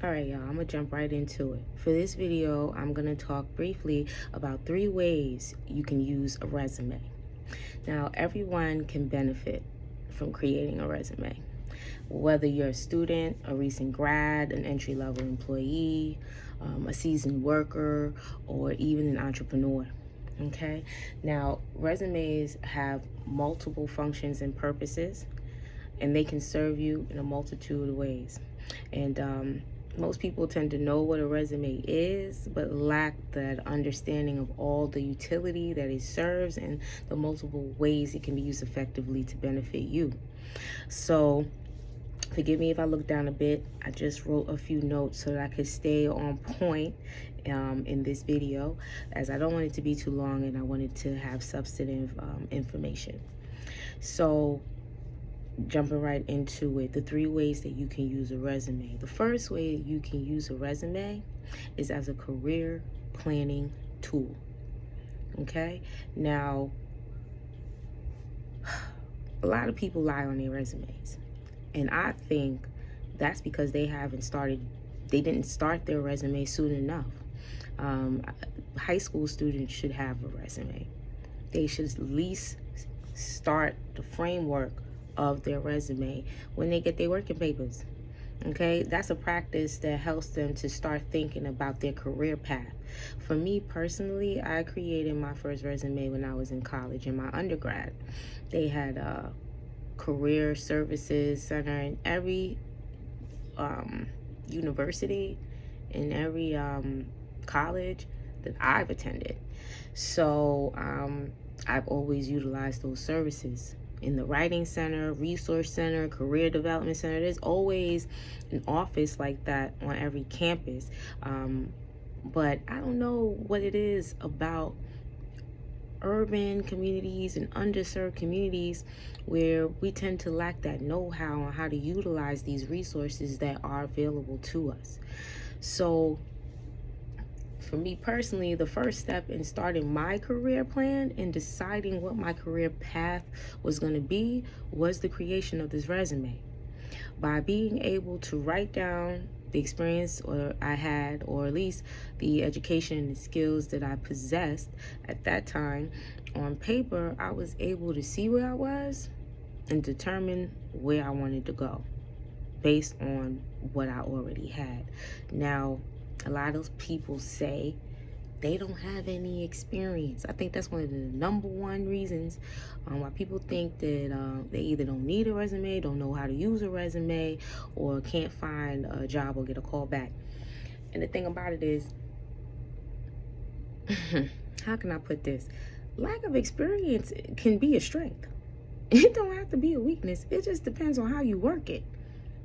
All right, y'all, I'm gonna jump right into it. For this video, I'm gonna talk briefly about 3 ways you can use a resume. Now, everyone can benefit from creating a resume, whether you're a student, a recent grad, an entry-level employee, a seasoned worker, or even an entrepreneur. Okay, now resumes have multiple functions and purposes, and they can serve you in a multitude of ways. And most people tend to know what a resume is, but lack that understanding of all the utility that it serves and the multiple ways it can be used effectively to benefit you. So, forgive me if I look down a bit. I just wrote a few notes so that I could stay on point in this video, as I don't want it to be too long and I wanted to have substantive information. So, jumping right into it, the 3 ways that you can use a resume. The first way you can use a resume is as a career planning tool. Okay, now a lot of people lie on their resumes, and I think that's because they didn't start their resume soon enough. High school students should have a resume. They should at least start the framework of their resume when they get their working papers. Okay, that's a practice that helps them to start thinking about their career path. For me personally, I created my first resume when I was in college, in my undergrad. They had a career services center in every university, in every college that I've attended. So I've always utilized those services. In the writing center, resource center, career development center, there's always an office like that on every campus. But I don't know what it is about urban communities and underserved communities where we tend to lack that know-how on how to utilize these resources that are available to us. So for me personally, the first step in starting my career plan and deciding what my career path was going to be was the creation of this resume. By being able to write down the experience I had, or at least the education and the skills that I possessed at that time on paper, I was able to see where I was and determine where I wanted to go based on what I already had. Now, a lot of people say they don't have any experience. I think that's one of the number one reasons why people think that they either don't need a resume, don't know how to use a resume, or can't find a job or get a call back. And the thing about it is, how can I put this? Lack of experience can be a strength. It don't have to be a weakness. It just depends on how you work it.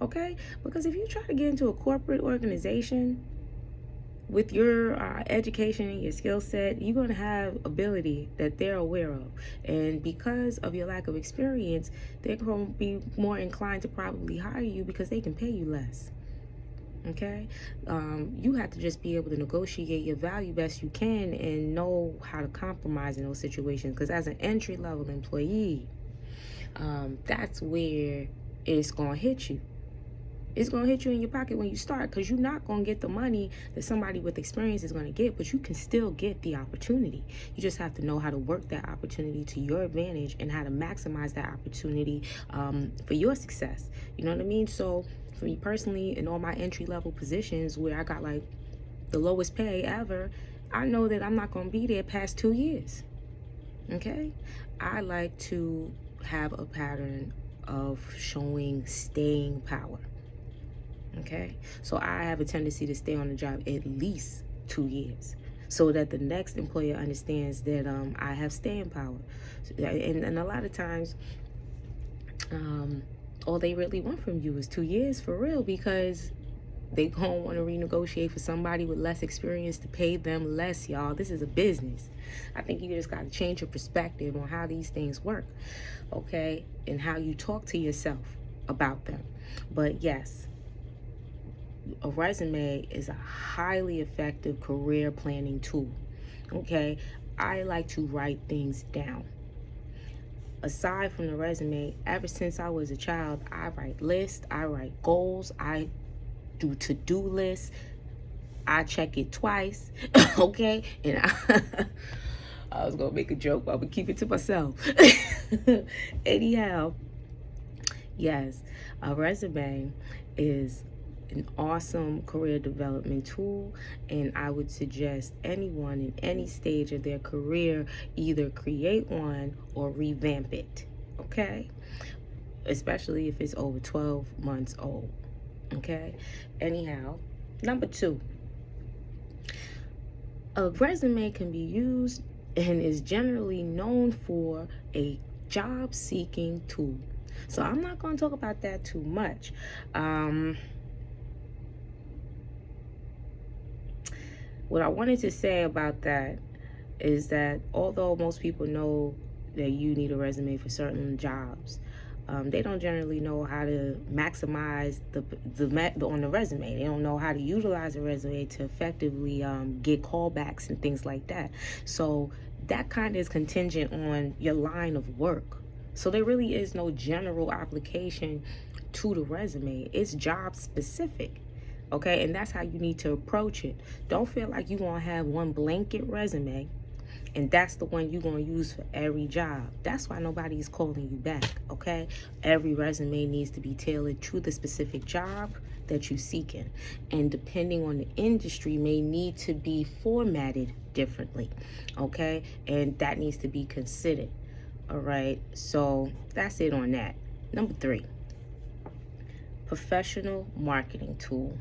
Okay? Because if you try to get into a corporate organization with your education and your skill set, you're going to have ability that they're aware of. And because of your lack of experience, they're going to be more inclined to probably hire you because they can pay you less. Okay? You have to just be able to negotiate your value best you can and know how to compromise in those situations. Because as an entry-level employee, that's where it's going to hit you. It's going to hit you in your pocket when you start, because you're not going to get the money that somebody with experience is going to get, but you can still get the opportunity. You just have to know how to work that opportunity to your advantage and how to maximize that opportunity for your success. You know what I mean? So for me personally, in all my entry-level positions where I got like the lowest pay ever, I know that I'm not going to be there past 2 years. Okay? I like to have a pattern of showing staying power. Okay, so I have a tendency to stay on the job at least 2 years so that the next employer understands that I have staying power. And a lot of times, all they really want from you is 2 years for real, because they gonna want to renegotiate for somebody with less experience to pay them less, y'all. This is a business. I think you just got to change your perspective on how these things work, okay, and how you talk to yourself about them. But yes, a resume is a highly effective career planning tool. Okay, I like to write things down. Aside from the resume, ever since I was a child, I write lists, I write goals, I do to-do lists. I check it twice, okay? And I was gonna make a joke, but I'm gonna keep it to myself. Anyhow, yes, a resume is an awesome career development tool, and I would suggest anyone in any stage of their career either create one or revamp it, okay? Especially if it's over 12 months old, okay? Anyhow, number 2, a resume can be used and is generally known for a job seeking tool. So I'm not going to talk about that too much. What I wanted to say about that is that although most people know that you need a resume for certain jobs, they don't generally know how to maximize on the resume. They don't know how to utilize a resume to effectively get callbacks and things like that. So that kind of is contingent on your line of work. So there really is no general application to the resume. It's job specific. Okay, and that's how you need to approach it. Don't feel like you want to have one blanket resume and that's the one you're going to use for every job. That's why nobody's calling you back, okay? Every resume needs to be tailored to the specific job that you're seeking. And depending on the industry, may need to be formatted differently, okay? And that needs to be considered, all right? So that's it on that. Number 3, professional marketing tool.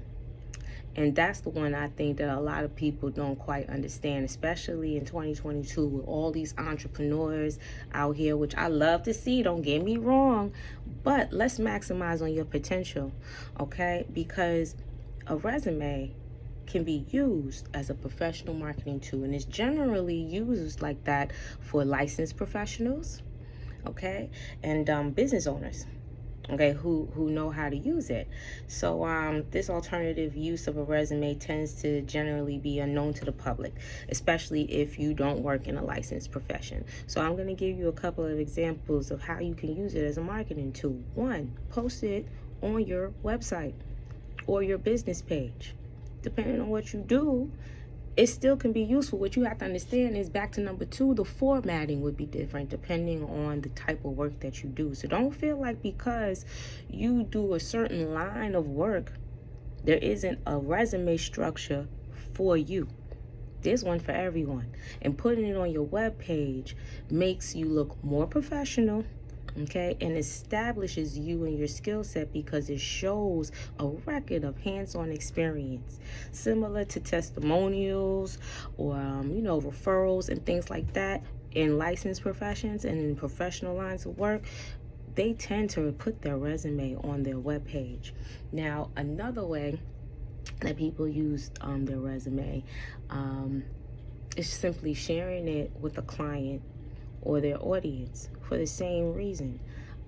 And that's the one I think that a lot of people don't quite understand, especially in 2022 with all these entrepreneurs out here, which I love to see, don't get me wrong, but let's maximize on your potential, okay? Because a resume can be used as a professional marketing tool, and it's generally used like that for licensed professionals, okay, and business owners, okay, who know how to use it. So this alternative use of a resume tends to generally be unknown to the public, especially if you don't work in a licensed profession. So I'm going to give you a couple of examples of how you can use it as a marketing tool. 1, post it on your website or your business page. Depending on what you do, it still can be useful. What you have to understand is, back to number 2, the formatting would be different depending on the type of work that you do. So don't feel like because you do a certain line of work, there isn't a resume structure for you. There's one for everyone. And putting it on your web page makes you look more professional, okay, and establishes you and your skill set because it shows a record of hands-on experience, similar to testimonials or referrals and things like that. In licensed professions and in professional lines of work, they tend to put their resume on their webpage. Now, another way that people use their resume is simply sharing it with a client or their audience for the same reason.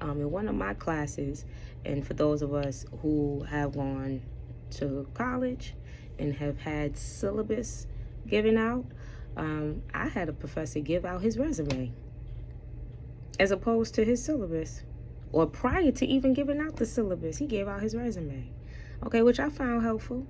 In one of my classes, and for those of us who have gone to college and have had syllabus given out, I had a professor give out his resume as opposed to his syllabus. Or prior to even giving out the syllabus, he gave out his resume, okay, which I found helpful.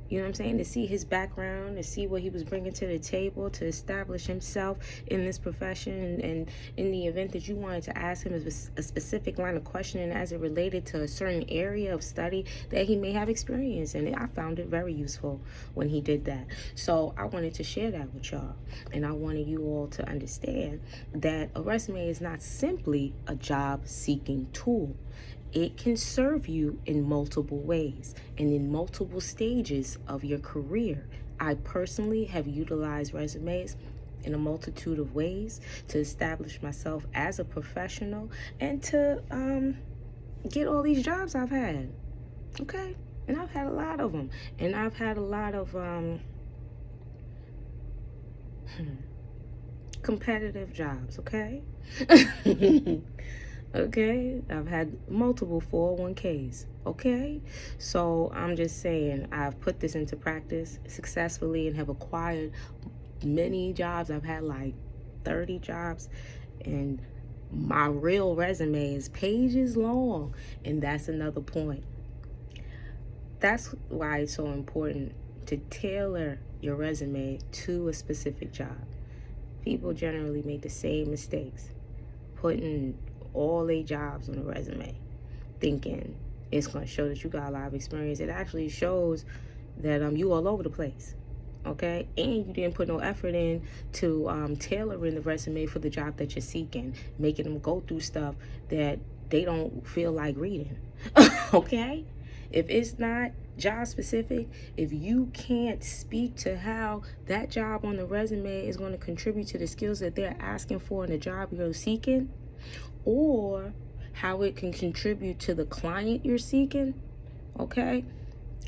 You know what I'm saying? To see his background, to see what he was bringing to the table, to establish himself in this profession. And in the event that you wanted to ask him a specific line of questioning as it related to a certain area of study that he may have experience in, I found it very useful when he did that. So I wanted to share that with y'all. And I wanted you all to understand that a resume is not simply a job-seeking tool. It can serve you in multiple ways and in multiple stages of your career. I personally have utilized resumes in a multitude of ways to establish myself as a professional and to get all these jobs I've had, okay? And I've had a lot of them. And I've had a lot of competitive jobs, okay? Okay, I've had multiple 401ks, okay? So I'm just saying, I've put this into practice successfully and have acquired many jobs. I've had like 30 jobs, and my real resume is pages long, and that's another point. That's why it's so important to tailor your resume to a specific job. People generally make the same mistakes, putting all their jobs on a resume, thinking it's going to show that you got a lot of experience. It actually shows that you all over the place, okay? And you didn't put no effort in to tailoring the resume for the job that you're seeking, making them go through stuff that they don't feel like reading, okay? If it's not job specific, if you can't speak to how that job on the resume is going to contribute to the skills that they're asking for in the job you're seeking, or how it can contribute to the client you're seeking, okay,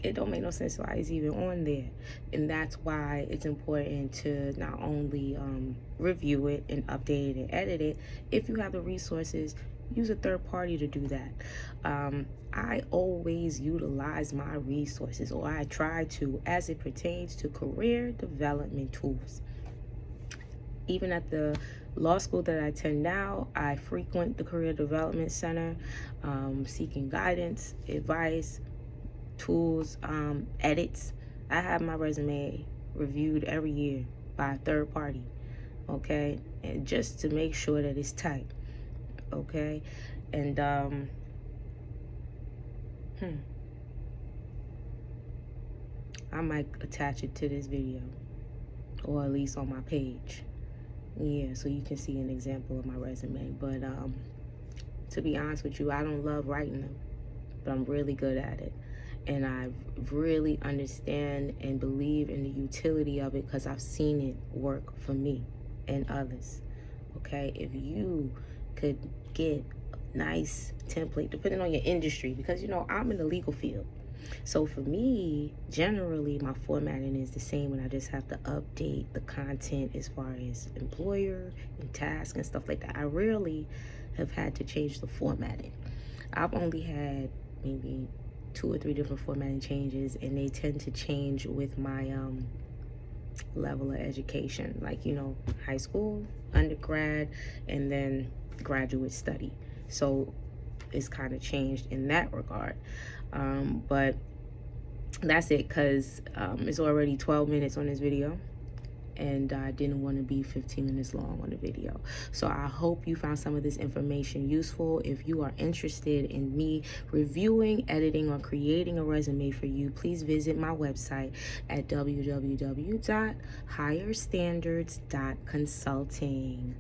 it don't make no sense why it's even on there. And that's why it's important to not only review it and update it and edit it. If you have the resources, use a third party to do that. I always utilize my resources, or I try to, as it pertains to career development tools. Even at the law school that I attend now, I frequent the Career Development Center, seeking guidance, advice, tools, edits. I have my resume reviewed every year by a third party, okay? And just to make sure that it's tight, okay? And I might attach it to this video, or at least on my page. Yeah, so you can see an example of my resume. But to be honest with you, I don't love writing them, but I'm really good at it. And I really understand and believe in the utility of it because I've seen it work for me and others. Okay, if you could get a nice template, depending on your industry, because I'm in the legal field. So for me, generally my formatting is the same, and I just have to update the content as far as employer and task and stuff like that. I rarely have had to change the formatting. I've only had maybe 2 or 3 different formatting changes, and they tend to change with my level of education, like high school, undergrad, and then graduate study. So it's kind of changed in that regard. But that's it, because it's already 12 minutes on this video, and I didn't want to be 15 minutes long on the video. So I hope you found some of this information useful. If you are interested in me reviewing, editing, or creating a resume for you, please visit my website at www.higherstandards.consulting.